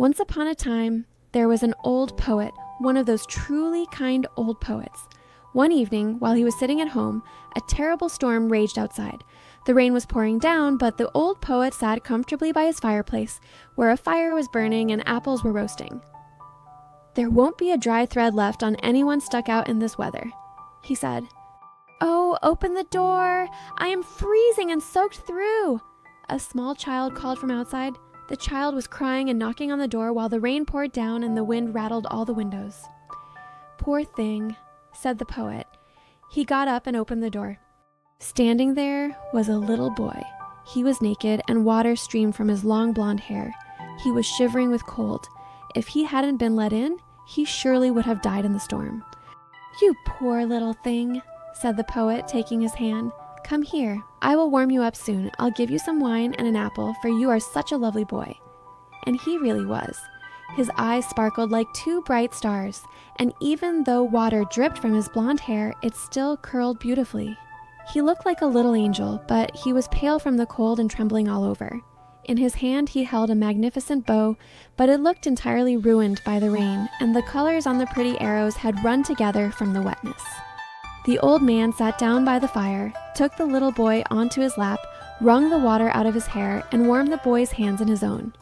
Once upon a time, there was an old poet, one of those truly kind old poets. One evening, while he was sitting at home, a terrible storm raged outside. The rain was pouring down, but the old poet sat comfortably by his fireplace, where a fire was burning and apples were roasting. "There won't be a dry thread left on anyone stuck out in this weather," he said. "Oh, open the door! I am freezing and soaked through!" a small child called from outside. The child was crying and knocking on the door while the rain poured down and the wind rattled all the windows. "Poor thing," said the poet. He got up and opened the door. Standing there was a little boy. He was naked and water streamed from his long blonde hair. He was shivering with cold. If he hadn't been let in, he surely would have died in the storm. "You poor little thing," said the poet, taking his hand. "Come here. I will warm you up soon. I'll give you some wine and an apple, for you are such a lovely boy." And he really was. His eyes sparkled like two bright stars, and even though water dripped from his blonde hair, it still curled beautifully. He looked like a little angel, but he was pale from the cold and trembling all over. In his hand he held a magnificent bow, but it looked entirely ruined by the rain, and the colors on the pretty arrows had run together from the wetness. The old man sat down by the fire, took the little boy onto his lap, wrung the water out of his hair, and warmed the boy's hands in his own.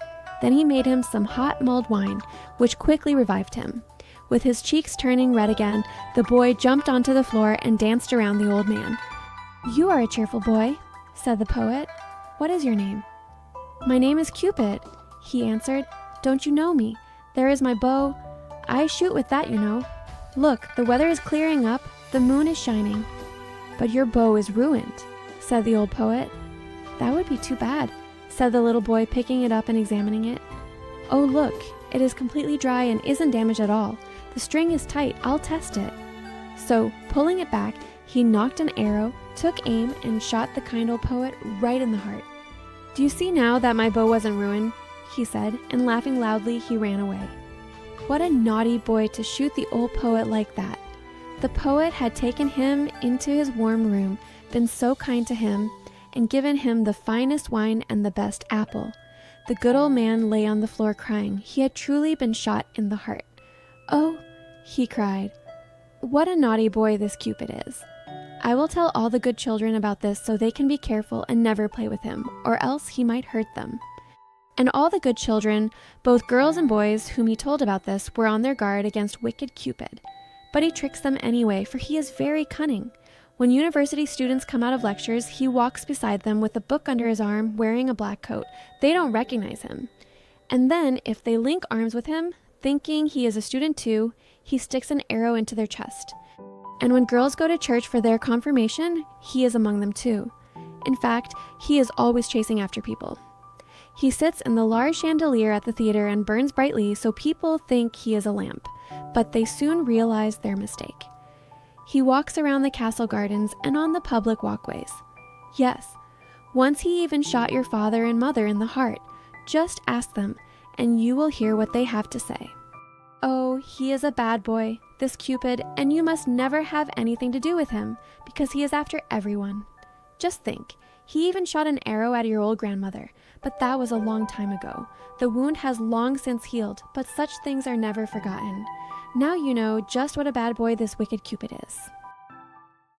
Then he made him some hot mulled wine, which quickly revived him. With his cheeks turning red again, the boy jumped onto the floor and danced around the old man. "You are a cheerful boy," said the poet. "What is your name?" "My name is Cupid," he answered. "Don't you know me? There is my bow. I shoot with that, you know. Look, the weather is clearing up, the moon is shining." "But your bow is ruined," said the old poet. "That would be too bad," said the little boy, picking it up and examining it. "Oh, look, it is completely dry and isn't damaged at all. The string is tight, I'll test it." So, pulling it back, he knocked an arrow, took aim, and shot the kind old poet right in the heart. "Do you see now that my bow wasn't ruined?" he said, and laughing loudly, he ran away. What a naughty boy to shoot the old poet like that. The poet had taken him into his warm room, been so kind to him, and given him the finest wine and the best apple. The good old man lay on the floor crying. He had truly been shot in the heart. "Oh," he cried, "what a naughty boy this Cupid is. I will tell all the good children about this so they can be careful and never play with him, or else he might hurt them." And all the good children, both girls and boys, whom he told about this, were on their guard against wicked Cupid. But he tricks them anyway, for he is very cunning. When university students come out of lectures, he walks beside them with a book under his arm, wearing a black coat. They don't recognize him. And then, if they link arms with him, thinking he is a student too, he sticks an arrow into their chest. And when girls go to church for their confirmation, he is among them too. In fact, he is always chasing after people. He sits in the large chandelier at the theater and burns brightly so people think he is a lamp, but they soon realize their mistake. He walks around the castle gardens and on the public walkways. Yes, once he even shot your father and mother in the heart. Just ask them, and you will hear what they have to say. Oh, he is a bad boy, this Cupid, and you must never have anything to do with him, because he is after everyone. Just think, he even shot an arrow at your old grandmother, but that was a long time ago. The wound has long since healed, but such things are never forgotten. Now you know just what a bad boy this wicked Cupid is.